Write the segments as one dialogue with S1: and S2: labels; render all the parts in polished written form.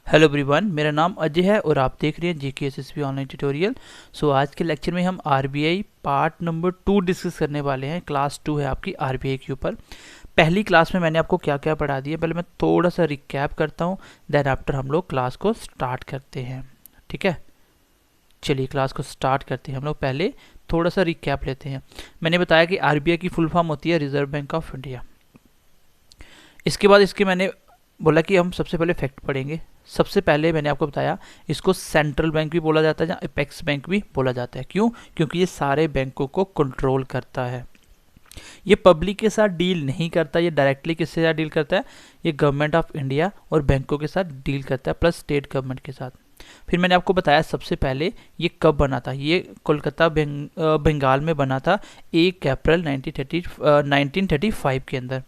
S1: Hello everyone, मेरा नाम अजय है और आप देख रहे हैं जीके एसएसबी ऑनलाइन ट्यूटोरियल। सो आज के लेक्चर में हम आरबीआई पार्ट नंबर 2 डिस्कस करने वाले हैं। क्लास 2 है आपकी आरबीआई के ऊपर। पहली क्लास में मैंने आपको क्या क्या पढ़ा दिया, पहले मैं थोड़ा सा रिकैप करता हूं, देन आफ्टर हम लोग क्लास को स्टार्ट करते हैं। ठीक है, चलिए क्लास को स्टार्ट करते हैं। हम लोग पहले थोड़ा सा रिकैप लेते हैं। मैंने बताया कि आरबीआई की फुल फॉर्म होती है रिजर्व बैंक ऑफ इंडिया। इसके बाद इसके मैंने बोला कि हम सबसे पहले फैक्ट पढ़ेंगे। सबसे पहले मैंने आपको बताया इसको सेंट्रल बैंक भी बोला जाता है या अपेक्स बैंक भी बोला जाता है। क्यों? क्योंकि ये सारे बैंकों को कंट्रोल करता है। ये पब्लिक के साथ डील नहीं करता, ये डायरेक्टली किसके साथ डील करता है? ये गवर्नमेंट ऑफ इंडिया और बैंकों के साथ डील करता है, प्लस स्टेट गवर्नमेंट के साथ। फिर मैंने आपको बताया सबसे पहले ये कब बना था। ये कोलकाता बंगाल में बना था 1 अप्रैल 1935 के अंदर।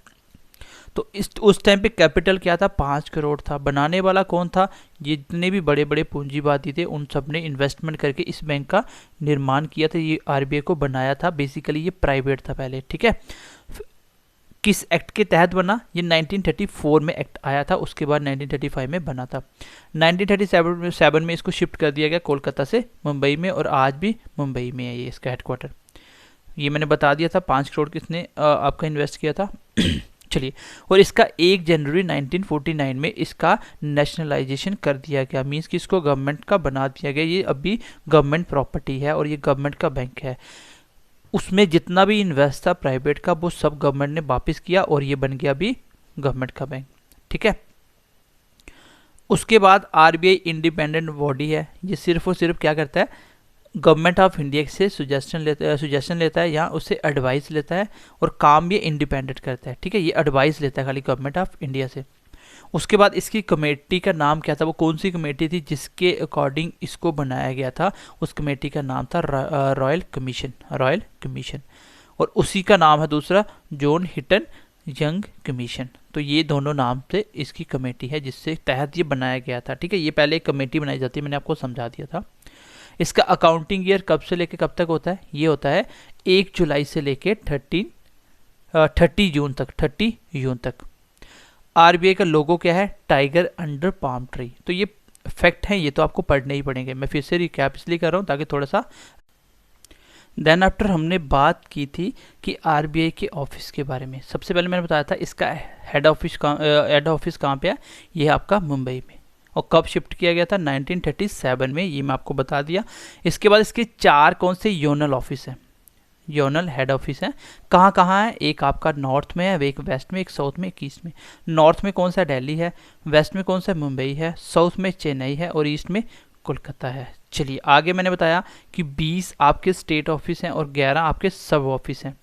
S1: तो उस टाइम पे कैपिटल क्या था? 5 करोड़ था। बनाने वाला कौन था? जितने भी बड़े बड़े पूंजीवादी थे उन सब ने इन्वेस्टमेंट करके इस बैंक का निर्माण किया था। ये आरबीआई को बनाया था। बेसिकली ये प्राइवेट था पहले। ठीक है, किस एक्ट के तहत बना? ये 1934 में एक्ट आया था, उसके बाद 1935 में बना था। 1937 में इसको शिफ्ट कर दिया गया कोलकाता से मुंबई में, और आज भी मुंबई में है ये इसका हेडक्वार्टर। ये मैंने बता दिया था 5 करोड़ किसने आपका इन्वेस्ट किया था। चलिए, और इसका 1 जनवरी 1949 में इसका नेशनलाइजेशन कर दिया गया। मींस कि इसको गवर्नमेंट का बना दिया गया। ये अभी गवर्नमेंट प्रॉपर्टी है और ये गवर्नमेंट का बैंक है। उसमें जितना भी इन्वेस्ट था प्राइवेट का वो सब गवर्नमेंट ने वापस किया और ये बन गया अभी गवर्नमेंट का बैंक। ठीक है, उसके बाद आरबीआई इंडिपेंडेंट बॉडी है। ये सिर्फ और सिर्फ क्या करता है? गवर्नमेंट ऑफ इंडिया से सुजेशन लेता है या उससे एडवाइस लेता है, और काम ये इंडिपेंडेंट करता है। ठीक है, ये एडवाइस लेता है खाली गवर्नमेंट ऑफ इंडिया से। उसके बाद इसकी कमेटी का नाम क्या था? वो कौन सी कमेटी थी जिसके अकॉर्डिंग इसको बनाया गया था? उस कमेटी का नाम था रॉयल कमीशन। और उसी का नाम है दूसरा जॉन हिटन यंग कमीशन। तो ये दोनों नाम से इसकी कमेटी है जिससे तहत ये बनाया गया था। ठीक है, ये पहले एक कमेटी बनाई जाती है, मैंने आपको समझा दिया था। इसका अकाउंटिंग ईयर कब से लेके कब तक होता है? ये होता है 1 जुलाई से लेके 30 जून तक। आरबीआई का लोगो क्या है? Tiger under palm tree. तो ये फैक्ट हैं, ये तो आपको पढ़ने ही पड़ेंगे। मैं फिर से रिकैप इसलिए कर रहा हूँ ताकि थोड़ा सा। देन आफ्टर हमने बात की थी कि आरबीआई के ऑफिस के बारे में। सबसे पहले मैंने बताया था इसका हेड ऑफिस कहाँ पे है? ये है आपका मुंबई में। और कब शिफ्ट किया गया था? 1937 में। ये मैं आपको बता दिया। इसके बाद इसके 4 कौन से योनल ऑफिस हैं? योनल हेड ऑफिस है। कहाँ कहाँ है? एक आपका नॉर्थ में है, एक वेस्ट में, एक साउथ में, एक ईस्ट में। नॉर्थ में कौन सा? दिल्ली है। वेस्ट में कौन सा? मुंबई है। साउथ में चेन्नई है और ईस्ट में कोलकाता है। चलिए आगे मैंने बताया कि 20 आपके स्टेट ऑफिस हैं और 11 आपके सब ऑफिस हैं।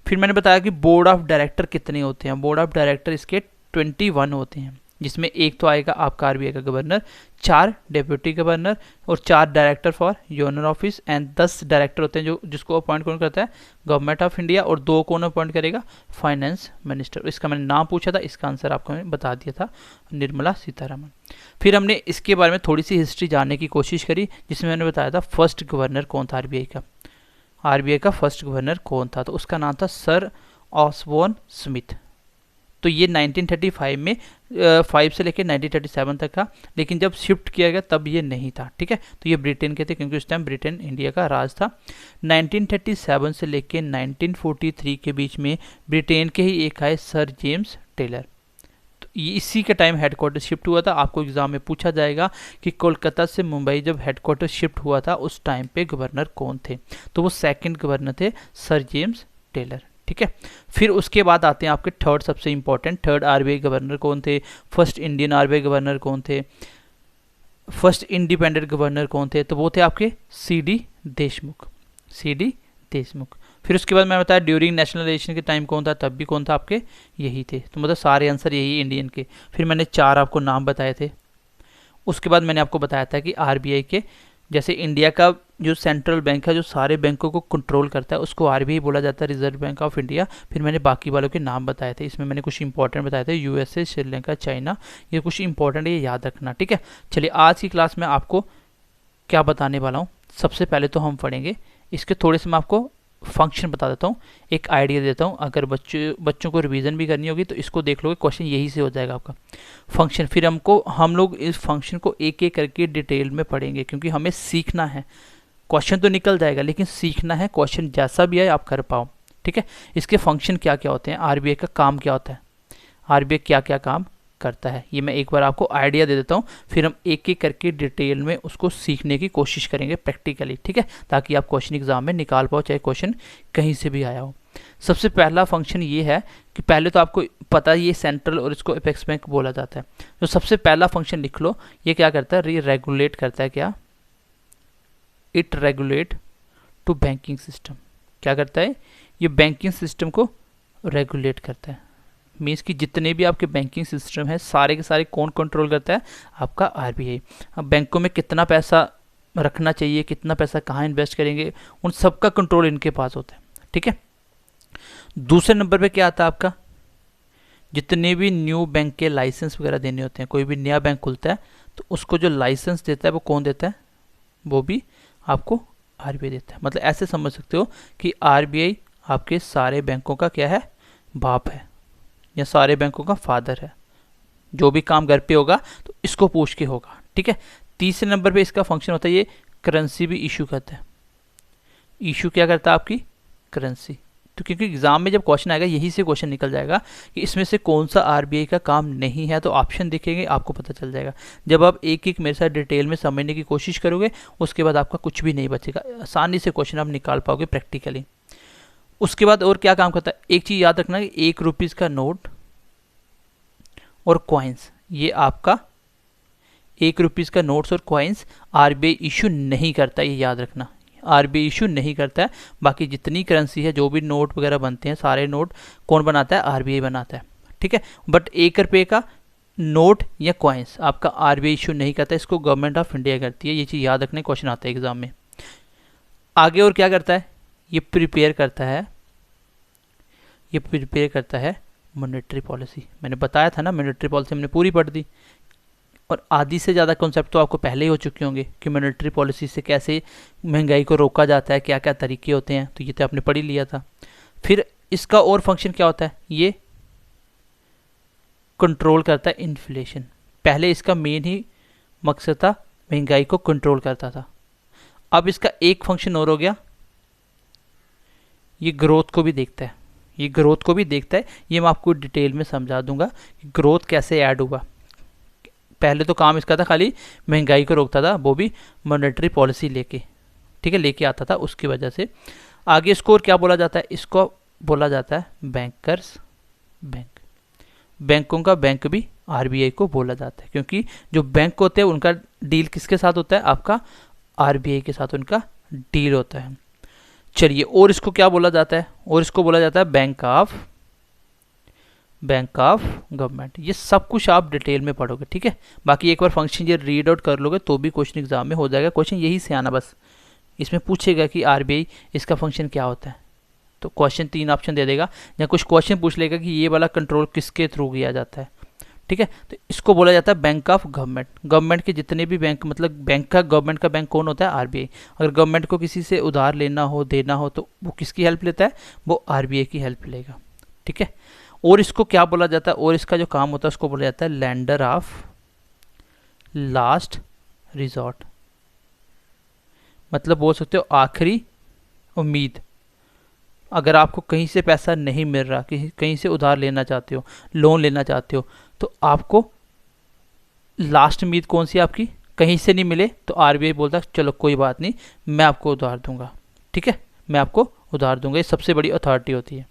S1: फिर मैंने बताया कि बोर्ड ऑफ डायरेक्टर कितने होते हैं। बोर्ड ऑफ डायरेक्टर इसके 21 होते हैं, जिसमें एक तो आएगा आपका आरबीआई का गवर्नर, 4 डेप्यूटी गवर्नर और 4 director for zonal office, and 10 director होते हैं जो जिसको अपॉइंट कौन करता है? Government of India. और 2 कौन अपॉइंट करेगा? Finance minister. इसका मैंने नाम पूछा था, इसका आंसर आपको मैंने बता दिया था, निर्मला सीतारमण। फिर हमने इसके बारे में थोड़ी सी हिस्ट्री जानने की कोशिश करी, जिसमें मैंने बताया था फर्स्ट गवर्नर कौन था आरबीआई का। आरबीआई का फर्स्ट गवर्नर कौन था? तो उसका नाम था सर ऑसबोर्न स्मिथ। तो ये 1935 में 5 से लेकर 1937 तक था, लेकिन जब शिफ्ट किया गया तब ये नहीं था। ठीक है, तो ये ब्रिटेन के थे क्योंकि उस टाइम ब्रिटेन इंडिया का राज था। 1937 से लेकर 1943 के बीच में ब्रिटेन के ही एक आए सर जेम्स टेलर। तो ये इसी के टाइम हेडक्वार्टर शिफ्ट हुआ था। आपको एग्जाम में पूछा जाएगा कि कोलकाता से मुंबई जब हेडक्वार्टर शिफ्ट हुआ था उस टाइम पे गवर्नर कौन थे? तो वो सेकेंड गवर्नर थे सर जेम्स टेलर। ठीक है, फिर उसके बाद आते हैं आपके थर्ड, सबसे इंपॉर्टेंट थर्ड आरबीआई गवर्नर कौन थे? फर्स्ट इंडियन आरबीआई गवर्नर कौन थे? फर्स्ट इंडिपेंडेंट गवर्नर कौन थे? तो वो थे आपके सीडी देशमुख। फिर उसके बाद मैं बताया ड्यूरिंग नेशनलाइजेशन के टाइम कौन था? तब भी कौन था? आपके यही थे। तो मतलब सारे आंसर यही इंडियन के। फिर मैंने 4 आपको नाम बताए थे। उसके बाद मैंने आपको बताया था कि आरबीआई के जैसे इंडिया का जो सेंट्रल बैंक है जो सारे बैंकों को कंट्रोल करता है उसको आरबीआई बोला जाता है, रिजर्व बैंक ऑफ इंडिया। फिर मैंने बाकी वालों के नाम बताए थे। इसमें मैंने कुछ इंपॉर्टेंट बताए थे, यूएसए, श्रीलंका, चाइना। ये कुछ इंपॉर्टेंट है, ये याद रखना। ठीक है, चलिए आज की क्लास में आपको क्या बताने वाला हूँ। सबसे पहले तो हम पढ़ेंगे इसके थोड़े से मैं आपको फंक्शन बता देता हूँ, एक आइडिया देता हूँ, अगर बच्चों को रिवीजन भी करनी होगी तो इसको देख लोगे, क्वेश्चन यही से हो जाएगा आपका फंक्शन। फिर हम लोग इस फंक्शन को एक एक करके डिटेल में पढ़ेंगे, क्योंकि हमें सीखना है। क्वेश्चन तो निकल जाएगा लेकिन सीखना है, क्वेश्चन जैसा भी आए आप कर पाओ, ठीक है। इसके फंक्शन क्या क्या होते हैं, आरबीआई का काम क्या होता है, आरबीआई क्या क्या काम करता है, ये मैं एक बार आपको आइडिया दे देता हूँ, फिर हम एक एक करके डिटेल में उसको सीखने की कोशिश करेंगे प्रैक्टिकली, ठीक है, ताकि आप क्वेश्चन एग्जाम में निकाल पाओ, चाहे क्वेश्चन कहीं से भी आया हो। सबसे पहला फंक्शन ये है कि पहले तो आपको पता है ये सेंट्रल और इसको एपेक्स बैंक बोला जाता है। तो सबसे पहला फंक्शन लिख लो, ये क्या करता है, ये रेगुलेट करता है, क्या, it regulate to banking system. क्या करता है, ये बैंकिंग सिस्टम को रेगुलेट करता है। मीन्स कि जितने भी आपके बैंकिंग सिस्टम है सारे के सारे कौन कंट्रोल करता है, आपका आरबीआई। अब बैंकों में कितना पैसा रखना चाहिए, कितना पैसा कहाँ इन्वेस्ट करेंगे, उन सब का कंट्रोल इनके पास होता है, ठीक है। दूसरे नंबर पे क्या आता है आपका, जितने भी न्यू बैंक के लाइसेंस वगैरह देने होते हैं, कोई भी नया बैंक खुलता है तो उसको जो लाइसेंस देता है वो कौन देता है, वो भी आपको आरबीआई देता है। मतलब ऐसे समझ सकते हो कि आरबीआई आपके सारे बैंकों का क्या है, बाप है, या सारे बैंकों का फादर है। जो भी काम घर पे होगा तो इसको पूछ के होगा, ठीक है। तीसरे नंबर पे इसका फंक्शन होता है, ये करेंसी भी इशू करता है। इशू क्या करता है, आपकी करेंसी। तो क्योंकि एग्जाम में जब क्वेश्चन आएगा यही से क्वेश्चन निकल जाएगा कि इसमें से कौन सा आरबीआई का काम नहीं है, तो ऑप्शन दिखेंगे आपको पता चल जाएगा। जब आप एक एक मेरे साथ डिटेल में समझने की कोशिश करोगे उसके बाद आपका कुछ भी नहीं बचेगा, आसानी से क्वेश्चन आप निकाल पाओगे प्रैक्टिकली। उसके बाद और क्या काम करता है, एक चीज़ याद रखना कि 1 रुपीज़ का नोट और कॉइन्स, ये आपका 1 रुपीज़ का नोट्स और कॉइन्स आरबीआई इशू नहीं करता, ये याद रखना, आरबीआई इशू नहीं करता है। बाकी जितनी करेंसी है, जो भी नोट वगैरह बनते हैं, सारे नोट कौन बनाता है, आरबीआई बनाता है, ठीक है। बट 1 रुपये का नोट या कॉइन्स आपका आरबीआई इशू नहीं करता, इसको गवर्नमेंट ऑफ इंडिया करती है, ये चीज़ याद रखने, क्वेश्चन आता है एग्जाम में। आगे और क्या करता है, ये प्रिपेयर करता है, ये प्रिपेयर करता है मॉनेटरी पॉलिसी। मैंने बताया था ना, मॉनेटरी पॉलिसी हमने पूरी पढ़ दी, और आधी से ज़्यादा कॉन्सेप्ट तो आपको पहले ही हो चुके होंगे कि मॉनेटरी पॉलिसी से कैसे महंगाई को रोका जाता है, क्या क्या तरीके होते हैं, तो ये तो आपने पढ़ ही लिया था। फिर इसका और फंक्शन क्या होता है, ये कंट्रोल करता है इन्फ्लेशन। पहले इसका मेन ही मकसद था महंगाई को कंट्रोल करता था, अब इसका एक फंक्शन और हो गया, ये ग्रोथ को भी देखता है, ये ग्रोथ को भी देखता है। ये मैं आपको डिटेल में समझा दूंगा कि ग्रोथ कैसे ऐड हुआ। पहले तो काम इसका था खाली महंगाई को रोकता था, वो भी मॉनेटरी पॉलिसी लेके, ठीक है, लेके आता था, उसकी वजह से। आगे इसको और क्या बोला जाता है, इसको बोला जाता है बैंकर्स बैंक। बैंकों का बैंक भी आरबीआई को बोला जाता है, क्योंकि जो बैंक होते हैं उनका डील किसके साथ होता है, आपका आरबीआई के साथ उनका डील होता है। चलिए, और इसको क्या बोला जाता है, और इसको बोला जाता है बैंक ऑफ गवर्नमेंट। ये सब कुछ आप डिटेल में पढ़ोगे, ठीक है। बाकी एक बार फंक्शन ये रीड आउट कर लोगे तो भी क्वेश्चन एग्जाम में हो जाएगा। क्वेश्चन यही से आना, बस इसमें पूछेगा कि आरबीआई इसका फंक्शन क्या होता है, तो क्वेश्चन 3 ऑप्शन दे देगा, या कुछ क्वेश्चन पूछ लेगा कि ये वाला कंट्रोल किसके थ्रू किया जाता है, ठीक है। तो इसको बोला जाता है बैंक ऑफ गवर्नमेंट। गवर्नमेंट के जितने भी बैंक, मतलब बैंक का, गवर्नमेंट का बैंक कौन होता है, आरबीआई। अगर गवर्नमेंट को किसी से उधार लेना हो, देना हो, तो वो किसकी हेल्प लेता है, वो आरबीआई की हेल्प लेगा, ठीक है। और इसको क्या बोला जाता है, और इसका जो काम होता है उसको बोला जाता है लैंडर ऑफ लास्ट रिजॉर्ट। मतलब बोल सकते हो आखिरी उम्मीद। अगर आपको कहीं से पैसा नहीं मिल रहा, कहीं से उधार लेना चाहते हो, लोन लेना चाहते हो, तो आपको लास्ट उम्मीद कौन सी आपकी, कहीं से नहीं मिले तो आरबीआई बोलता है चलो कोई बात नहीं, मैं आपको उधार दूंगा, ठीक है, मैं आपको उधार दूंगा। ये सबसे बड़ी अथॉरिटी होती है,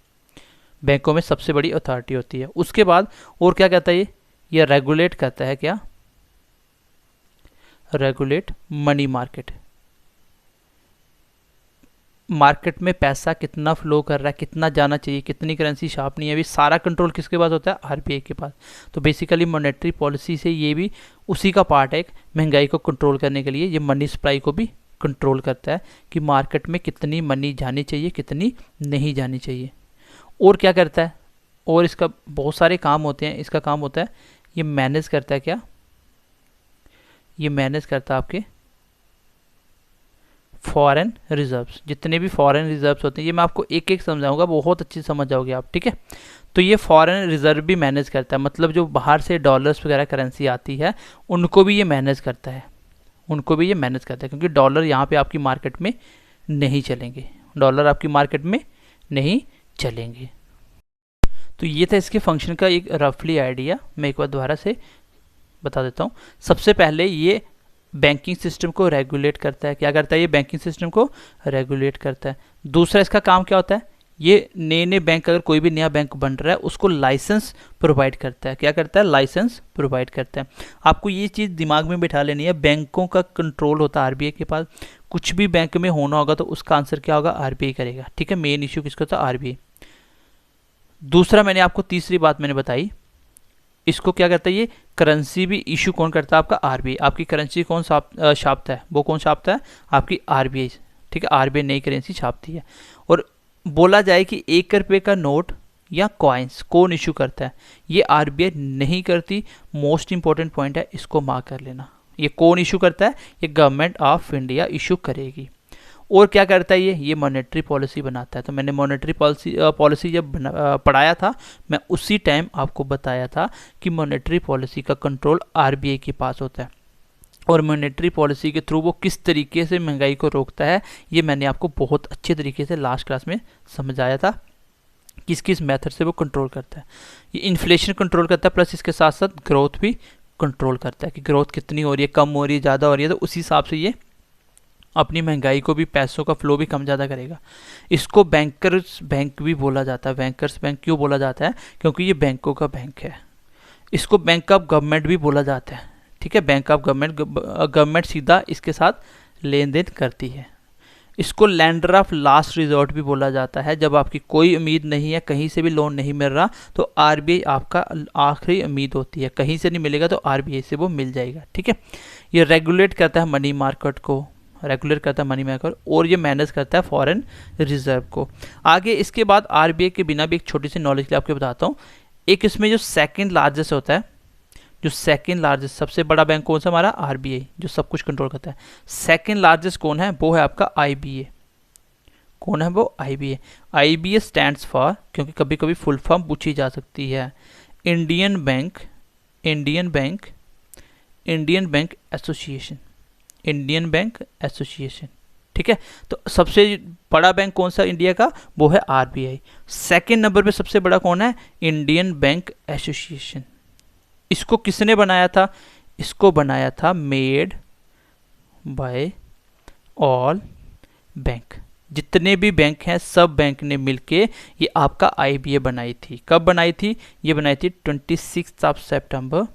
S1: बैंकों में सबसे बड़ी अथॉरिटी होती है। उसके बाद और क्या कहता है, ये रेगुलेट करता है, क्या, रेगुलेट मनी मार्केट। मार्केट में पैसा कितना फ्लो कर रहा है, कितना जाना चाहिए, कितनी करेंसी छापनी है, अभी सारा कंट्रोल किसके पास होता है, आरबीआई के पास। तो बेसिकली मॉनेटरी पॉलिसी से ये भी उसी का पार्ट है, महंगाई को कंट्रोल करने के लिए ये मनी सप्लाई को भी कंट्रोल करता है कि मार्केट में कितनी मनी जानी चाहिए, कितनी नहीं जानी चाहिए। और क्या करता है, और इसका बहुत सारे काम होते हैं। इसका काम होता है ये मैनेज करता है, क्या, ये मैनेज करता है आपके फॉरेन रिजर्व्स, जितने भी फॉरेन रिजर्व्स होते हैं, ये मैं आपको एक एक समझाऊंगा, बहुत अच्छी समझ जाओगे आप, ठीक है। तो ये फॉरेन रिजर्व भी मैनेज करता है, मतलब जो बाहर से डॉलर्स वगैरह करेंसी आती है उनको भी ये मैनेज करता है, उनको भी ये मैनेज करता है, क्योंकि डॉलर यहाँ पे आपकी मार्केट में नहीं चलेंगे, डॉलर आपकी मार्केट में नहीं चलेंगे। तो ये था इसके फंक्शन का एक रफली आइडिया, मैं एक बार दोबारा से बता देता हूँ। सबसे पहले ये बैंकिंग सिस्टम को रेगुलेट करता है, क्या करता है ये बैंकिंग सिस्टम को रेगुलेट करता है। दूसरा इसका काम क्या होता है, ये नए नए बैंक, अगर कोई भी नया बैंक बन रहा है उसको लाइसेंस प्रोवाइड करता है, क्या करता है, लाइसेंस प्रोवाइड करता है। आपको ये चीज़ दिमाग में बिठा लेनी है, बैंकों का कंट्रोल होता है आरबीआई के पास, कुछ भी बैंक में होना होगा तो उसका आंसर क्या होगा, आरबीआई करेगा, ठीक है। मेन इश्यू किसका होता है, आरबीआई। दूसरा मैंने आपको तीसरी बात मैंने बताई, इसको क्या करता है, ये करेंसी भी इशू कौन करता है, आपका आरबीआई। आपकी करेंसी कौन छापता है, वो कौन छापता है, आपकी आरबीआई, ठीक है। आरबीआई नई करेंसी छापती है। और बोला जाए कि 1 रुपये का नोट या कॉइन्स कौन इशू करता है, ये आरबीआई नहीं करती। मोस्ट इंपॉर्टेंट पॉइंट है, इसको मार्क कर लेना। ये कौन इशू करता है, ये गवर्नमेंट ऑफ इंडिया इशू करेगी। और क्या करता है ये मॉनेटरी पॉलिसी बनाता है। तो मैंने मॉनेटरी पॉलिसी जब पढ़ाया था, मैं उसी टाइम आपको बताया था कि मॉनेटरी पॉलिसी का कंट्रोल आरबीआई के पास होता है, और मॉनेटरी पॉलिसी के थ्रू वो किस तरीके से महंगाई को रोकता है, ये मैंने आपको बहुत अच्छे तरीके से लास्ट क्लास में समझाया था, किस किस मेथड से वो कंट्रोल करता है। ये इन्फ्लेशन कंट्रोल करता है, प्लस इसके साथ साथ ग्रोथ भी कंट्रोल करता है कि ग्रोथ कितनी हो रही है, कम हो रही है, ज़्यादा हो रही है, तो उसी हिसाब से ये अपनी महंगाई को भी, पैसों का फ्लो भी कम ज़्यादा करेगा। इसको बैंकर्स बैंक भी बोला जाता है। बैंकर्स बैंक क्यों बोला जाता है, क्योंकि ये बैंकों का बैंक है। इसको बैंक ऑफ गवर्नमेंट भी बोला जाता है, ठीक है। बैंक ऑफ गवर्नमेंट सीधा इसके साथ लेन देन करती है। इसको लैंडर ऑफ लास्ट रिजॉर्ट भी बोला जाता है। जब आपकी कोई उम्मीद नहीं है, कहीं से भी लोन नहीं मिल रहा, तो आरबीआई आपका आखिरी उम्मीद होती है, कहीं से नहीं मिलेगा तो आरबीआई से वो मिल जाएगा, ठीक है। ये रेगुलेट करता है मनी मार्केट को, रेगुलेट करता है मनी मार्केट, और ये मैनेज करता है फॉरेन रिजर्व को। आगे इसके बाद आरबीआई के बिना भी एक छोटी सी नॉलेज के लिए आपको बताता हूँ, एक इसमें जो सेकंड लार्जेस्ट होता है, जो सेकंड लार्जेस्ट सबसे बड़ा बैंक कौन सा, हमारा आरबीआई, जो सब कुछ कंट्रोल करता है। सेकंड लार्जेस्ट कौन है, वो है आपका आईबीए। कौन है वो, आईबीए। आईबीए स्टैंड्स फॉर, क्योंकि कभी कभी फुल फॉर्म पूछी जा सकती है, Indian bank association, Indian bank association, ठीक है। तो सबसे बड़ा बैंक कौन सा इंडिया का, वो है आरबीआई। सेकंड नंबर पे सबसे बड़ा कौन है, इंडियन बैंक एसोसिएशन। इसको किसने बनाया था, इसको बनाया था मेड बाय ऑल बैंक। जितने भी बैंक हैं सब बैंक ने मिलके ये आपका आईबीए बनाई थी। कब बनाई थी, ये बनाई थी 26 सितंबर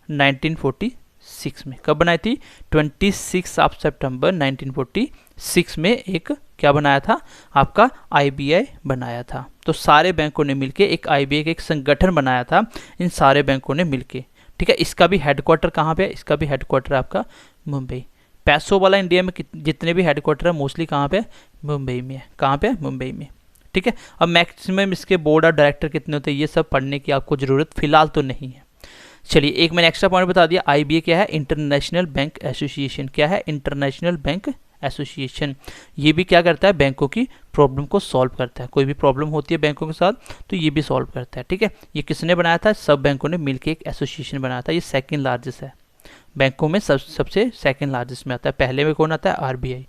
S1: 1946 में। कब बनाई थी, 26 सितंबर 1946 में एक क्या बनाया था, आपका आईबीआई बनाया था। तो सारे बैंकों ने मिलके एक आईबीआई का एक संगठन बनाया था, इन सारे बैंकों ने मिलके, ठीक है। इसका भी हेडक्वार्टर कहाँ पे है, इसका भी हेडक्वार्टर आपका मुंबई। पैसों वाला इंडिया में जितने भी हेडक्वार्टर है मोस्टली कहाँ पे, मुंबई में है। कहाँ पे, मुंबई में, ठीक है। अब मैक्सिमम इसके बोर्ड ऑफ डायरेक्टर कितने होते हैं, ये सब पढ़ने की आपको ज़रूरत फिलहाल तो नहीं है। चलिए एक मैंने एक्स्ट्रा पॉइंट बता दिया, आईबीए क्या है, इंटरनेशनल बैंक एसोसिएशन। क्या है, इंटरनेशनल बैंक एसोसिएशन। ये भी क्या करता है, बैंकों की प्रॉब्लम को सॉल्व करता है। कोई भी प्रॉब्लम होती है बैंकों के साथ तो ये भी सॉल्व करता है, ठीक है। ये किसने बनाया था, सब बैंकों ने मिलकर एक एसोसिएशन बनाया था। ये सेकंड लार्जेस्ट है बैंकों में, सबसे सेकंड लार्जेस्ट में आता है। पहले में कौन आता है, आरबीआई।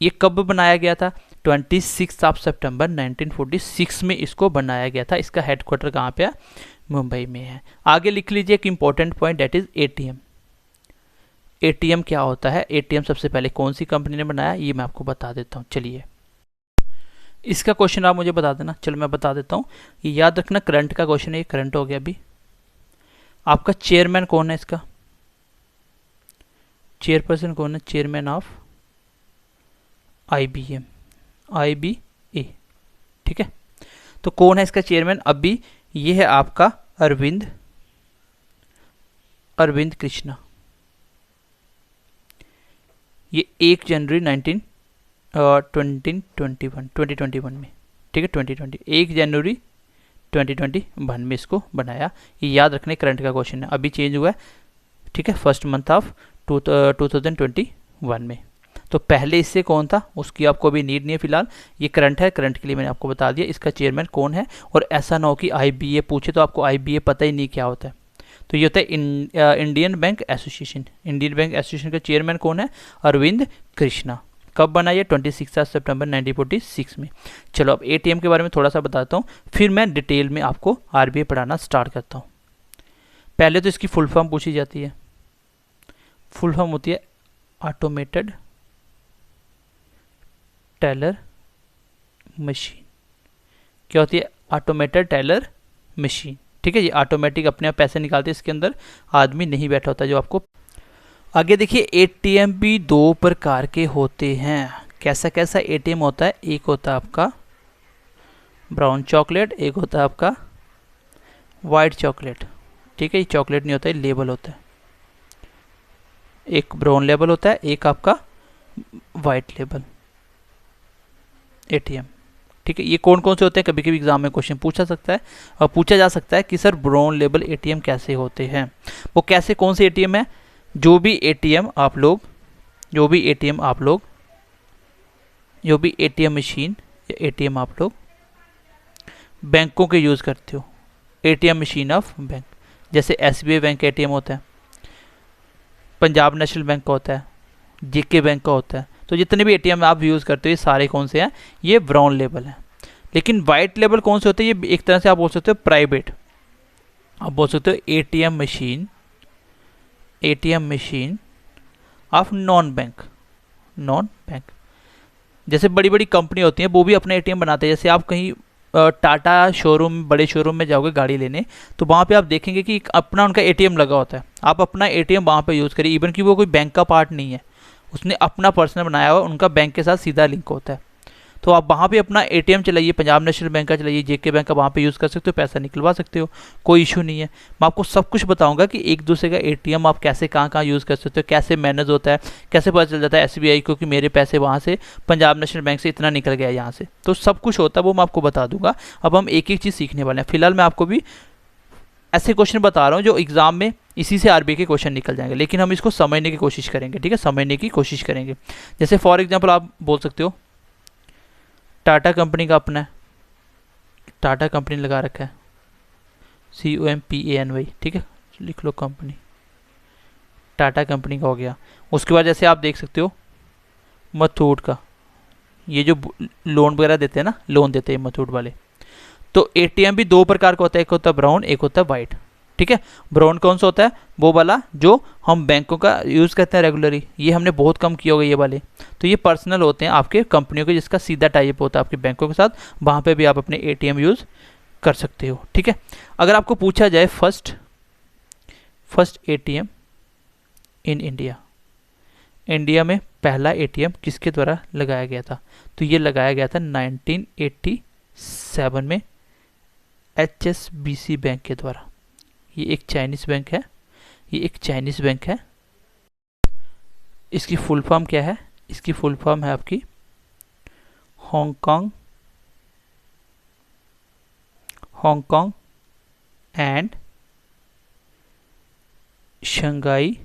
S1: ये कब बनाया गया था, 26 सितंबर 1946 में इसको बनाया गया था। इसका हेडक्वार्टर कहाँ पे है, मुंबई में है। आगे लिख लीजिए एक important point, date is ATM. ATM क्या होता है, एटीएम सबसे पहले कौन सी कंपनी ने बनाया, ये मैं आपको बता देता हूँ। चलिए इसका क्वेश्चन आप मुझे बता देना। चलो मैं बता देता हूँ, ये याद रखना, करंट का क्वेश्चन है, ये करंट हो गया। अभी आपका चेयरमैन कौन है, इसका चेयरपर्सन कौन है, चेयरमैन ऑफ आईबीएम, आईबीए, ठीक है। तो कौन है इसका चेयरमैन, अभी ये है आपका अरविंद कृष्णा। ये 1 जनवरी 2021 में, ठीक है, 1 जनवरी 2021 में इसको बनाया। ये याद रखने, करंट का क्वेश्चन है, अभी चेंज हुआ है, ठीक है, फर्स्ट मंथ ऑफ 2021 में। तो पहले इससे कौन था उसकी आपको अभी नीड नहीं है फिलहाल, ये करंट है, करंट के लिए मैंने आपको बता दिया इसका चेयरमैन कौन है। और ऐसा ना हो कि IBA पूछे तो आपको IBA पता ही नहीं क्या होता है। तो ये होता है Indian bank association. Indian bank association का चेयरमैन कौन है? अरविंद कृष्णा। कब बना ये? 26 सितंबर 1946 में। चलो अब ATM के बारे में थोड़ा सा बताता हूँ, फिर मैं डिटेल में आपको RBI पढ़ाना स्टार्ट करता हूँ। पहले तो इसकी फुल फॉर्म पूछी जाती है। फुल फॉर्म होती है ऑटोमेटेड टेलर मशीन। क्या होती है? Automated teller machine. ठीक है, ये ऑटोमेटिक अपने आप पैसे निकालते हैं, इसके अंदर आदमी नहीं बैठा होता जो आपको। आगे देखिए ATM भी दो प्रकार के होते हैं। कैसा कैसा ATM होता है? एक होता है आपका ब्राउन चॉकलेट, एक होता है आपका वाइट चॉकलेट। ठीक है, ये चॉकलेट नहीं होता है, लेबल होता है। एक ब्राउन लेबल होता है, एक आपका वाइट लेबल ATM। ठीक है, ये कौन कौन से होते हैं? कभी कभी एग्जाम में क्वेश्चन पूछा सकता है और पूछा जा सकता है कि सर ब्राउन लेबल ATM कैसे होते हैं। वो कैसे, कौन से ATM है? जो भी ATM आप लोग जो भी ATM मशीन या ATM आप लोग बैंकों के यूज़ करते हो, ATM मशीन ऑफ बैंक, जैसे SBI बैंक का ATM होता है, पंजाब नेशनल बैंक का होता है, JK बैंक का होता है। तो जितने भी ATM आप यूज़ करते हो ये सारे कौन से हैं? ये ब्राउन लेबल हैं। लेकिन वाइट लेबल कौन से होते हैं? ये एक तरह से आप बोल सकते हो प्राइवेट, आप बोल सकते हो ATM machine of non bank. जैसे बड़ी बड़ी कंपनी होती हैं वो भी अपने ATM बनाते हैं। जैसे आप कहीं टाटा शोरूम, बड़े शोरूम में जाओगे गाड़ी लेने, तो वहाँ पे आप देखेंगे कि अपना उनका ATM लगा होता है। आप अपना ATM वहाँ पे यूज़ करिए, इवन कि वो कोई बैंक का पार्ट नहीं है, उसने अपना पर्सनल बनाया हुआ, उनका बैंक के साथ सीधा लिंक होता है। तो आप वहाँ पे अपना ATM चलाइए, पंजाब नेशनल बैंक का चलाइए, JK बैंक का, वहाँ पे यूज़ कर सकते हो, पैसा निकलवा सकते हो, कोई इशू नहीं है। मैं आपको सब कुछ बताऊंगा कि एक दूसरे का ATM आप कैसे कहाँ कहाँ यूज़ कर सकते हो, कैसे मैनेज होता है, कैसे पता चल जाता है SBI को कि मेरे पैसे वहाँ से पंजाब नेशनल बैंक से इतना निकल गया यहाँ से। तो सब कुछ होता है, वो मैं आपको बता दूंगा। अब हम एक एक चीज़ सीखने वाले हैं। फिलहाल मैं आपको भी ऐसे क्वेश्चन बता रहा हूँ जो एग्जाम में इसी से RBI के क्वेश्चन निकल जाएंगे, लेकिन हम इसको समझने की कोशिश करेंगे। ठीक है, समझने की कोशिश करेंगे। जैसे फॉर एग्जाम्पल आप बोल सकते हो टाटा कंपनी का अपना है, टाटा कंपनी लगा रखा है, COMPANY। ठीक है, लिख लो कंपनी, टाटा कंपनी का हो गया। उसके बाद जैसे आप देख सकते हो मथूट का, ये जो लोन वगैरह देते हैं ना, लोन देते हैं मथूट वाले। तो ATM भी दो प्रकार का होता है, एक होता है ब्राउन, एक होता है वाइट। ठीक है, ब्राउन कौन सा होता है? वो वाला जो हम बैंकों का यूज़ करते हैं रेगुलरली, ये हमने बहुत कम किया होगा ये वाले। तो ये पर्सनल होते हैं आपके कंपनियों के, जिसका सीधा टाइप होता है आपके बैंकों के साथ, वहाँ पे भी आप अपने ATM यूज़ कर सकते हो। ठीक है, अगर आपको पूछा जाए फर्स्ट ATM इन इंडिया में पहला ATM किसके द्वारा लगाया गया था? तो ये लगाया गया था 1987 में HSBC बैंक के द्वारा। ये एक चाइनीज़ बैंक है, इसकी फुल फॉर्म क्या है? इसकी फुल फॉर्म है आपकी Hong Kong and Shanghai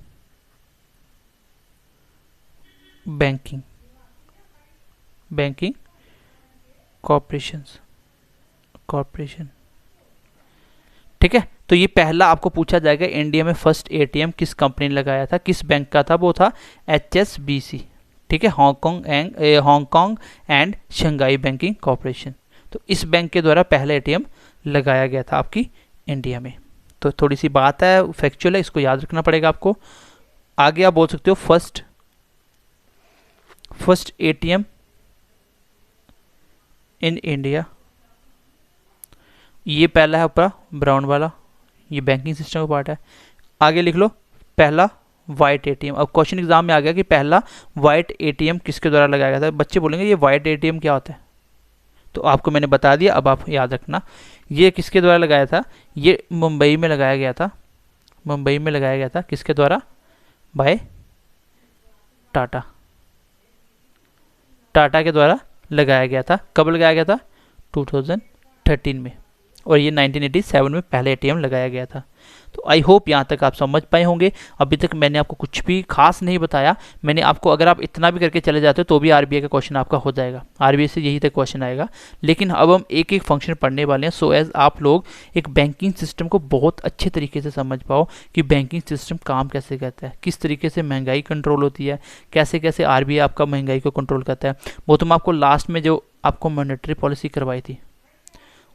S1: banking corporation. ठीक है, तो ये पहला आपको पूछा जाएगा इंडिया में फर्स्ट ATM किस कंपनी ने लगाया था, किस बैंक का था? वो था HSBC। ठीक है, Hong Kong and Shanghai banking corporation. तो इस बैंक के द्वारा पहला ATM लगाया गया था आपकी इंडिया में। तो थोड़ी सी बात है, फैक्चुअल है, इसको याद रखना पड़ेगा आपको। आगे आप बोल सकते हो फर्स्ट ATM इन इंडिया, ये पहला है ऊपर ब्राउन वाला, ये बैंकिंग सिस्टम का पार्ट है। आगे लिख लो पहला वाइट ATM। अब क्वेश्चन एग्जाम में आ गया कि पहला वाइट ATM किसके द्वारा लगाया गया था। बच्चे बोलेंगे ये वाइट ATM क्या होता है? तो आपको मैंने बता दिया, अब आप याद रखना। ये किसके द्वारा लगाया था? ये मुंबई में लगाया गया था, किसके द्वारा? बाय टाटा के द्वारा लगाया गया था। कब लगाया गया था? 2013 में। और ये 1987 में पहले ATM लगाया गया था। तो आई होप यहाँ तक आप समझ पाए होंगे। अभी तक मैंने आपको कुछ भी खास नहीं बताया। मैंने आपको, अगर आप इतना भी करके चले जाते हो तो भी आरबीआई का क्वेश्चन आपका हो जाएगा, आरबीआई से यही तक क्वेश्चन आएगा। लेकिन अब हम एक एक फंक्शन पढ़ने वाले हैं, सो एज आप लोग एक बैंकिंग सिस्टम को बहुत अच्छे तरीके से समझ पाओ कि बैंकिंग सिस्टम काम कैसे करता है, किस तरीके से महंगाई कंट्रोल होती है, कैसे कैसे आरबीआई आपका महंगाई को कंट्रोल करता है। वो तो मैं आपको लास्ट में जो आपको मॉनेटरी पॉलिसी करवाई थी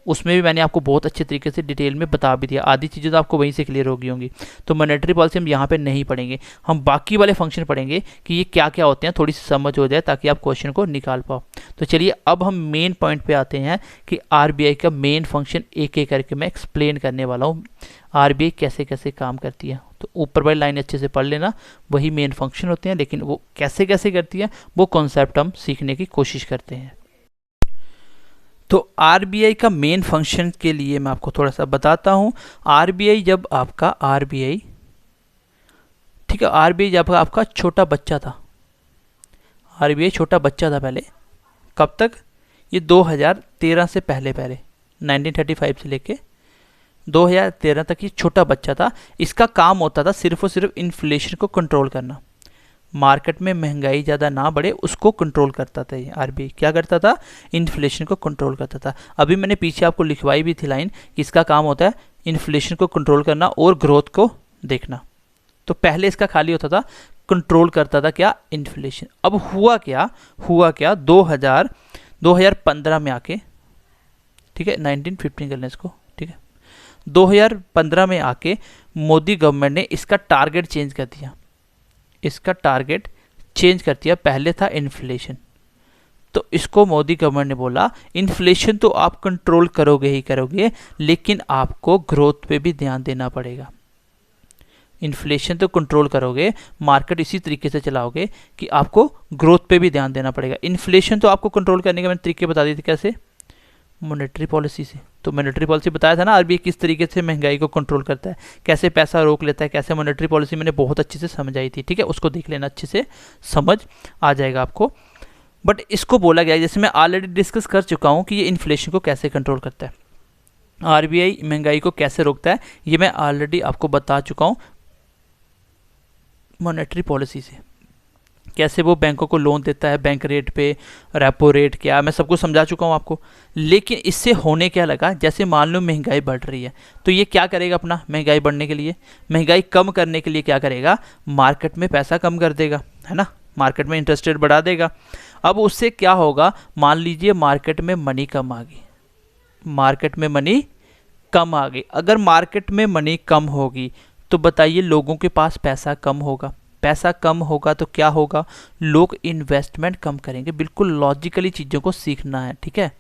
S1: उसमें भी मैंने आपको बहुत अच्छे तरीके से डिटेल में बता भी दिया, आधी चीज़ें तो आपको वहीं से क्लियर होगी होंगी। तो मॉनेटरी पॉलिसी हम यहाँ पे नहीं पढ़ेंगे, हम बाकी वाले फंक्शन पढ़ेंगे कि ये क्या क्या होते हैं, थोड़ी सी समझ हो जाए ताकि आप क्वेश्चन को निकाल पाओ। तो चलिए अब हम मेन पॉइंट पे आते हैं कि आरबीआई का मेन फंक्शन एक एक करके मैं एक्सप्लेन करने वाला हूँ, आरबीआई कैसे कैसे काम करती है। तो ऊपर वाली लाइन अच्छे से पढ़ लेना, वही मेन फंक्शन होते हैं, लेकिन वो कैसे कैसे करती है वो कॉन्सेप्ट हम सीखने की कोशिश करते हैं। तो आरबीआई का मेन फंक्शन के लिए मैं आपको थोड़ा सा बताता हूं। आरबीआई जब आपका आरबीआई ठीक है, आरबीआई जब आपका छोटा बच्चा था, आरबीआई छोटा बच्चा था पहले, कब तक, ये 2013 से पहले 1935 से लेके 2013 तक ये छोटा बच्चा था। इसका काम होता था सिर्फ और सिर्फ इन्फ्लेशन को कंट्रोल करना, मार्केट में महंगाई ज़्यादा ना बढ़े उसको कंट्रोल करता था। ये आरबीआई क्या करता था, इन्फ्लेशन को कंट्रोल करता था। अभी मैंने पीछे आपको लिखवाई भी थी लाइन कि इसका काम होता है इन्फ्लेशन को कंट्रोल करना और ग्रोथ को देखना। तो पहले इसका खाली होता था कंट्रोल करता था क्या, इन्फ्लेशन। अब हुआ क्या 2015 में आके, ठीक है 1915 कर लें इसको, ठीक है 2015 में आके मोदी गवर्नमेंट ने इसका टारगेट चेंज कर दिया, इसका टारगेट चेंज कर दिया। पहले था इन्फ्लेशन, तो इसको मोदी गवर्नमेंट ने बोला इन्फ्लेशन तो आप कंट्रोल करोगे ही करोगे, लेकिन आपको ग्रोथ पे भी ध्यान देना पड़ेगा। इन्फ्लेशन तो कंट्रोल करोगे, मार्केट इसी तरीके से चलाओगे कि आपको ग्रोथ पे भी ध्यान देना पड़ेगा। इन्फ्लेशन तो आपको कंट्रोल करने के मैंने तरीके बता दिए थे, कैसे, मॉनेटरी पॉलिसी से। तो मॉनेटरी पॉलिसी बताया था ना आरबीआई किस तरीके से महंगाई को कंट्रोल करता है, कैसे पैसा रोक लेता है, कैसे मॉनेटरी पॉलिसी मैंने बहुत अच्छे से समझाई थी, ठीक है उसको देख लेना, अच्छे से समझ आ जाएगा आपको। बट इसको बोला गया, जैसे मैं ऑलरेडी डिस्कस कर चुका हूँ कि ये इन्फ्लेशन को कैसे कंट्रोल करता है, आरबीआई महंगाई को कैसे रोकता है, ये मैं ऑलरेडी आपको बता चुका हूँ मॉनेटरी पॉलिसी से। कैसे वो बैंकों को लोन देता है, बैंक रेट पे, रेपो रेट क्या, मैं सब कुछ समझा चुका हूँ आपको। लेकिन इससे होने क्या लगा, जैसे मान लो महंगाई बढ़ रही है तो ये क्या करेगा, अपना महंगाई बढ़ने के लिए, महंगाई कम करने के लिए क्या करेगा, मार्केट में पैसा कम कर देगा, है ना, मार्केट में इंटरेस्ट रेट बढ़ा देगा। अब उससे क्या होगा, मान लीजिए मार्केट में मनी कम आ गई, मार्केट में मनी कम आ गई। अगर मार्केट में मनी कम होगी तो बताइए लोगों के पास पैसा कम होगा, पैसा कम होगा तो क्या होगा, लोग इन्वेस्टमेंट कम करेंगे। बिल्कुल लॉजिकली चीज़ों को सीखना है, ठीक है,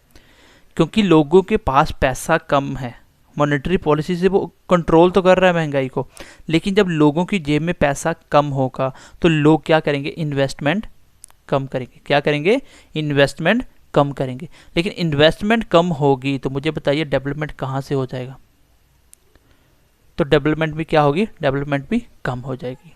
S1: क्योंकि लोगों के पास पैसा कम है, मॉनेटरी पॉलिसी से वो कंट्रोल तो कर रहा है महंगाई को, लेकिन जब लोगों की जेब में पैसा कम होगा तो लोग क्या करेंगे, इन्वेस्टमेंट कम करेंगे। क्या करेंगे, इन्वेस्टमेंट कम करेंगे। लेकिन इन्वेस्टमेंट कम होगी तो मुझे बताइए डेवलपमेंट कहाँ से हो जाएगा, तो डेवलपमेंट भी क्या होगी, डेवलपमेंट भी कम हो जाएगी।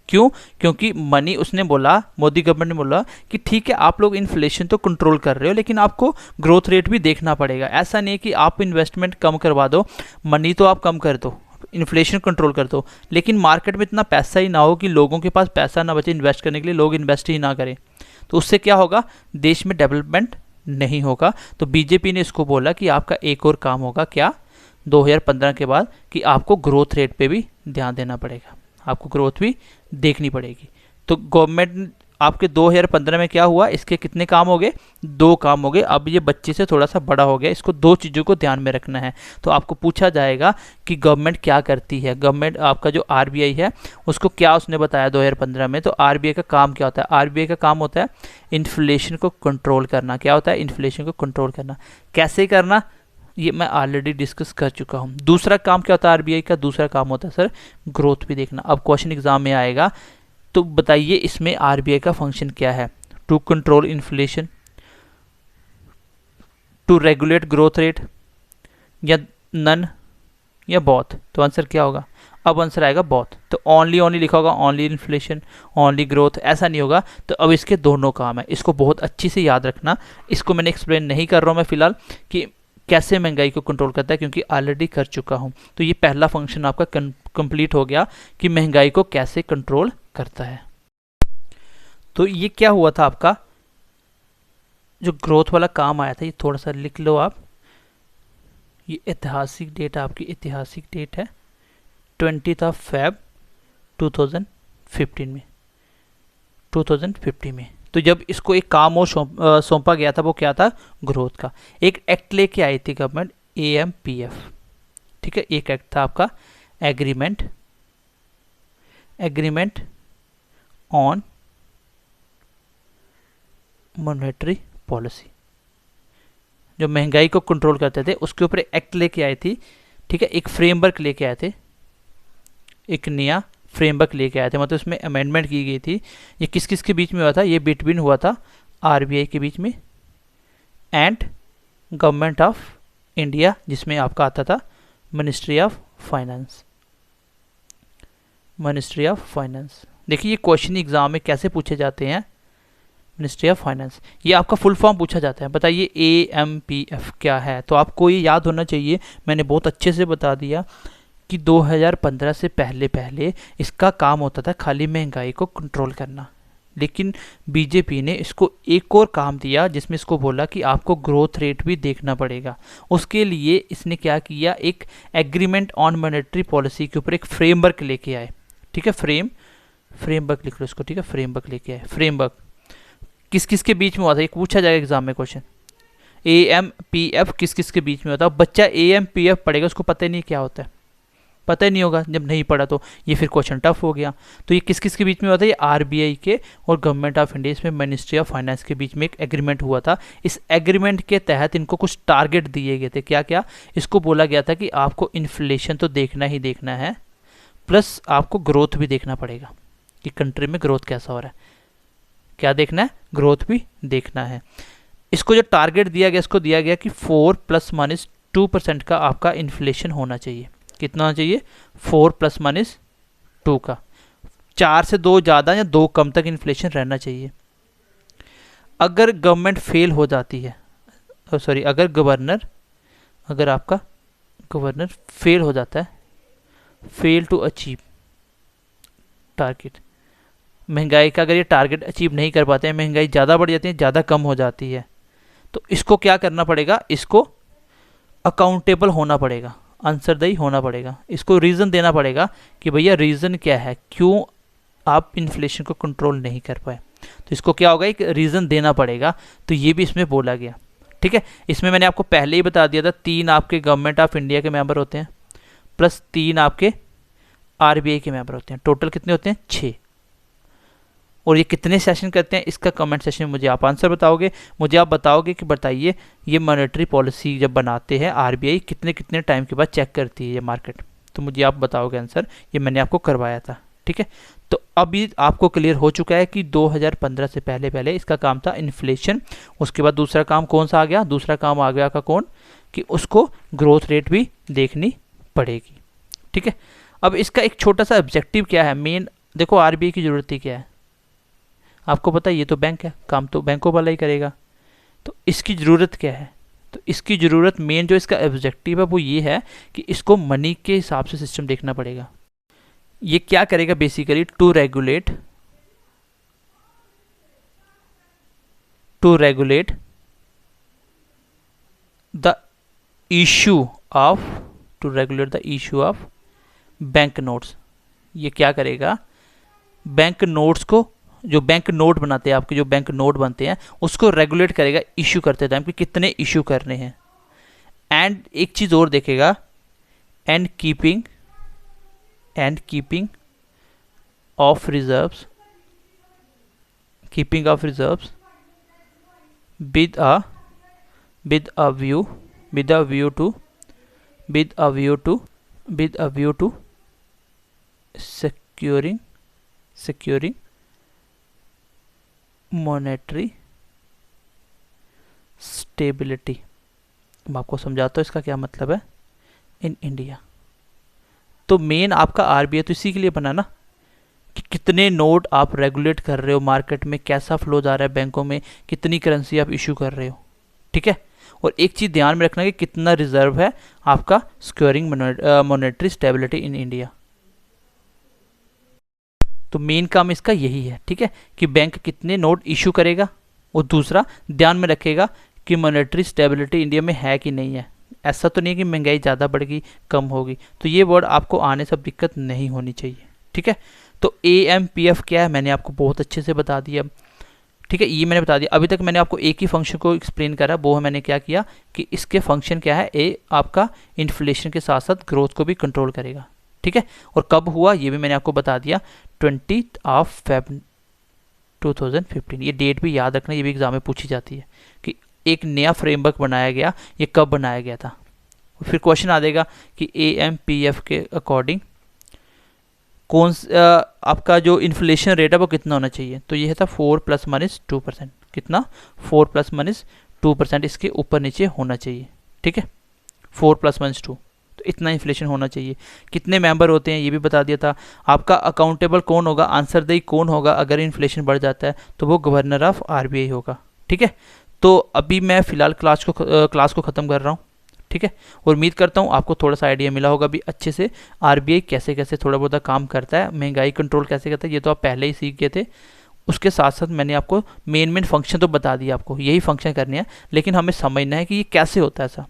S1: क्यों, क्योंकि मनी, उसने बोला, मोदी गवर्नमेंट ने बोला कि ठीक है आप लोग इन्फ्लेशन तो कंट्रोल कर रहे हो लेकिन आपको ग्रोथ रेट भी देखना पड़ेगा। ऐसा नहीं कि आप इन्वेस्टमेंट कम करवा दो, मनी तो आप कम कर दो, इन्फ्लेशन कंट्रोल कर दो, लेकिन मार्केट में इतना पैसा ही ना हो कि लोगों के पास पैसा ना बचे इन्वेस्ट करने के लिए, लोग इन्वेस्ट ही ना करें, तो उससे क्या होगा, देश में डेवलपमेंट नहीं होगा। तो बीजेपी ने इसको बोला कि आपका एक और काम होगा क्या, 2015 के बाद, कि आपको ग्रोथ रेट पे भी ध्यान देना पड़ेगा, आपको ग्रोथ भी देखनी पड़ेगी। तो गवर्नमेंट आपके 2015 में क्या हुआ, इसके कितने काम हो गए, 2 काम हो गए। अब ये बच्चे से थोड़ा सा बड़ा हो गया, इसको 2 चीज़ों को ध्यान में रखना है। तो आपको पूछा जाएगा कि गवर्नमेंट क्या करती है, गवर्नमेंट आपका जो आरबीआई है उसको क्या उसने बताया 2015 में। तो आरबीआई का काम क्या होता है, आरबीआई का काम होता है इन्फ्लेशन को कंट्रोल करना। क्या होता है, इन्फ्लेशन को कंट्रोल करना। कैसे करना, ये मैं ऑलरेडी डिस्कस कर चुका हूँ। दूसरा काम क्या होता है आरबीआई का, दूसरा काम होता है सर ग्रोथ भी देखना। अब क्वेश्चन एग्जाम में आएगा तो बताइए इसमें आरबीआई का फंक्शन क्या है, to control inflation, to regulate growth rate, या नन, या बोथ। तो आंसर क्या होगा, अब आंसर आएगा बोथ। तो ओनली लिखा होगा, ओनली इन्फ्लेशन, ओनली ग्रोथ, ऐसा नहीं होगा। तो अब इसके दोनों काम है, इसको बहुत अच्छी से याद रखना। इसको मैंने एक्सप्लेन नहीं कर रहा हूँ मैं फिलहाल कि कैसे महंगाई को कंट्रोल करता है, क्योंकि ऑलरेडी कर चुका हूँ। तो ये पहला फंक्शन आपका कंप्लीट हो गया कि महंगाई को कैसे कंट्रोल करता है। तो ये क्या हुआ था, आपका जो ग्रोथ वाला काम आया था, ये थोड़ा सा लिख लो आप। ये ऐतिहासिक डेट, आपकी ऐतिहासिक डेट है 20 Feb 2015 में, 2050 में। तो जब इसको एक काम और सौंपा गया था, वो क्या था, ग्रोथ का। एक एक्ट लेके आई थी गवर्नमेंट, AMPF, ठीक है। एक एक्ट था आपका एग्रीमेंट ऑन मॉनेटरी पॉलिसी, जो महंगाई को कंट्रोल करते थे, उसके ऊपर एक्ट लेके आए थी, ठीक है। एक फ्रेमवर्क लेके आए थे, एक नया फ्रेमवर्क लेके आए थे, मतलब उसमें अमेंडमेंट की गई थी। ये किस किस के बीच में हुआ था, ये बिटवीन हुआ था RBI के बीच में एंड गवर्नमेंट ऑफ इंडिया, जिसमें आपका आता था ministry of finance. Ministry of finance, देखिए ये क्वेश्चन एग्जाम में कैसे पूछे जाते हैं, मिनिस्ट्री ऑफ फाइनेंस, ये आपका फुल फॉर्म पूछा जाता है। बताइए AMPF क्या है, तो आपको ये याद होना चाहिए। मैंने बहुत अच्छे से बता दिया कि 2015 से पहले इसका काम होता था खाली महंगाई को कंट्रोल करना, लेकिन बीजेपी ने इसको एक और काम दिया, जिसमें इसको बोला कि आपको ग्रोथ रेट भी देखना पड़ेगा। उसके लिए इसने क्या किया, एक एग्रीमेंट ऑन मॉनेटरी पॉलिसी के ऊपर एक फ्रेमवर्क लेके आए, ठीक है। फ्रेमवर्क लिख लो इसको, ठीक है। फ्रेमवर्क लेके आए। फ्रेमवर्क किस किस के बीच में हुआ था, एक पूछा जाएगा एग्जाम में क्वेश्चन। AMPF किस किस के बीच में होता है। बच्चा AMPF पढ़ेगा, उसको पता ही नहीं क्या होता है, पता ही नहीं होगा, जब नहीं पढ़ा तो ये फिर क्वेश्चन टफ हो गया। तो ये किस किस के बीच में हुआ था, ये RBI के और गवर्नमेंट ऑफ इंडिया, इसमें मिनिस्ट्री ऑफ फाइनेंस के बीच में एक एग्रीमेंट हुआ था। इस एग्रीमेंट के तहत इनको कुछ टारगेट दिए गए थे। क्या क्या, इसको बोला गया था कि आपको इन्फ्लेशन तो देखना ही देखना है, प्लस आपको ग्रोथ भी देखना पड़ेगा कि कंट्री में ग्रोथ कैसा हो रहा है। क्या देखना है, ग्रोथ भी देखना है। इसको जो टारगेट दिया गया, इसको दिया गया कि 4 ± 2% का आपका इन्फ्लेशन होना चाहिए। कितना होना चाहिए, 4 ± 2 का, 4 से 2 ज़्यादा या 2 कम तक इन्फ्लेशन रहना चाहिए। अगर गवर्नमेंट फेल हो जाती है, सॉरी, अगर आपका गवर्नर फेल हो जाता है, फेल टू अचीव टारगेट, महंगाई का अगर ये टारगेट अचीव नहीं कर पाते हैं, महंगाई ज़्यादा बढ़ जाती है, ज़्यादा कम हो जाती है, तो इसको क्या करना पड़ेगा, इसको अकाउंटेबल होना पड़ेगा, आंसरदही होना पड़ेगा। इसको रीज़न देना पड़ेगा कि भैया रीज़न क्या है, क्यों आप इन्फ्लेशन को कंट्रोल नहीं कर पाए। तो इसको क्या होगा, एक रीज़न देना पड़ेगा। तो ये भी इसमें बोला गया, ठीक है। इसमें मैंने आपको पहले ही बता दिया था, 3 आपके गवर्नमेंट ऑफ इंडिया के मेंबर होते हैं, प्लस 3 आपके RBI के मेंबर होते हैं। टोटल कितने होते हैं, 6। और ये कितने सेशन करते हैं, इसका कमेंट सेशन में मुझे आप आंसर बताओगे। मुझे आप बताओगे कि बताइए ये मॉनेटरी पॉलिसी जब बनाते हैं RBI, कितने कितने टाइम के बाद चेक करती है ये मार्केट, तो मुझे आप बताओगे आंसर। ये मैंने आपको करवाया था, ठीक है। तो अभी आपको क्लियर हो चुका है कि 2015 से पहले इसका काम था इन्फ्लेशन। उसके बाद दूसरा काम कौन सा आ गया, दूसरा काम आ गया का कौन, कि उसको ग्रोथ रेट भी देखनी पड़ेगी, ठीक है। अब इसका एक छोटा सा ऑब्जेक्टिव क्या है, मेन देखो RBI की ज़रूरत ही क्या है, आपको पता है, ये तो बैंक है, काम तो बैंकों वाला ही करेगा। तो इसकी ज़रूरत क्या है, तो इसकी ज़रूरत मेन जो इसका ऑब्जेक्टिव है वो ये है कि इसको मनी के हिसाब से सिस्टम देखना पड़ेगा। ये क्या करेगा basically, to regulate the issue of bank notes. ये क्या करेगा, बैंक नोट्स को, जो बैंक नोट बनाते हैं आपके, जो बैंक नोट बनते हैं उसको रेगुलेट करेगा इशू करते टाइम कि कितने इशू करने हैं। एंड एक चीज़ और देखेगा, and keeping of reserves with a view to securing monetary stability. मैं आपको समझाता हूँ इसका क्या मतलब है इन इंडिया। तो मेन आपका RBI तो इसी के लिए बना ना, कि कितने नोट आप रेगुलेट कर रहे हो, मार्केट में कैसा फ्लो जा रहा है, बैंकों में कितनी करेंसी आप इशू कर रहे हो, ठीक है। और एक चीज़ ध्यान में रखना कि कितना रिजर्व है आपका securing monetary stability in India. तो मेन काम इसका यही है, ठीक है, कि बैंक कितने नोट इशू करेगा और दूसरा ध्यान में रखेगा कि मॉनेटरी स्टेबिलिटी इंडिया में है कि नहीं है। ऐसा तो नहीं कि महंगाई ज़्यादा बढ़ेगी कम होगी, तो ये वर्ड आपको आने से दिक्कत नहीं होनी चाहिए, ठीक है। तो AMPF क्या है मैंने आपको बहुत अच्छे से बता दिया, ठीक है, ये मैंने बता दिया। अभी तक मैंने आपको एक ही फंक्शन को एक्सप्लेन करा, वो मैंने क्या किया कि इसके फंक्शन क्या है, ए आपका इन्फ्लेशन के साथ साथ ग्रोथ को भी कंट्रोल करेगा, ठीक है। और कब हुआ ये भी मैंने आपको बता दिया, 20 Feb 2015। ये डेट भी याद रखना, ये भी एग्जाम में पूछी जाती है कि एक नया फ्रेमवर्क बनाया गया, ये कब बनाया गया था। फिर क्वेश्चन आ जाएगा कि AMPF के अकॉर्डिंग कौन आपका जो इन्फ्लेशन रेट है वो कितना होना चाहिए। तो ये था 4 ± 2%, कितना 4 ± 2% इसके ऊपर नीचे होना चाहिए, ठीक है, 4 ± 2, तो इतना इन्फ्लेशन होना चाहिए। कितने मेंबर होते हैं ये भी बता दिया था। आपका अकाउंटेबल कौन होगा, आंसरदेही कौन होगा अगर इन्फ्लेशन बढ़ जाता है, तो वो गवर्नर ऑफ RBI होगा, ठीक है। तो अभी मैं फ़िलहाल क्लास को ख़त्म कर रहा हूँ, ठीक है, और उम्मीद करता हूँ आपको थोड़ा सा आइडिया मिला होगा भी अच्छे से RBI कैसे कैसे थोड़ा बहुत काम करता है, महंगाई कंट्रोल कैसे करता है, ये तो आप पहले ही सीख गए थे। उसके साथ साथ मैंने आपको मेन फंक्शन तो बता दिया, आपको यही फंक्शन करने हैं, लेकिन हमें समझना है कि ये कैसे होता है ऐसा,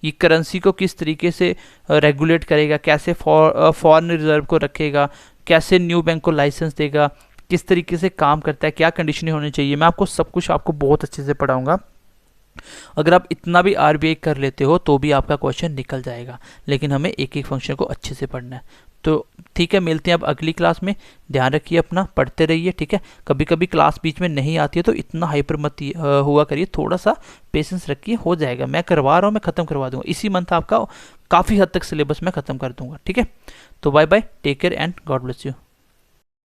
S1: ये करेंसी को किस तरीके से रेगुलेट करेगा, कैसे फॉरेन रिजर्व को रखेगा, कैसे न्यू बैंक को लाइसेंस देगा, किस तरीके से काम करता है, क्या कंडीशनें होनी चाहिए, मैं आपको सब कुछ आपको बहुत अच्छे से पढ़ाऊंगा। अगर आप इतना भी RBI कर लेते हो तो भी आपका क्वेश्चन निकल जाएगा, लेकिन हमें एक एक फंक्शन को अच्छे से पढ़ना है। तो ठीक है, मिलते हैं अब अगली क्लास में। ध्यान रखिए अपना, पढ़ते रहिए, ठीक है। कभी कभी क्लास बीच में नहीं आती है तो इतना हाइपर मत हुआ करिए, थोड़ा सा पेशेंस रखिए, हो जाएगा। मैं करवा रहा हूँ, मैं ख़त्म करवा दूंगा इसी मंथ, आपका काफ़ी हद तक सिलेबस मैं ख़त्म कर दूंगा, ठीक है। तो bye bye, take care and God bless you.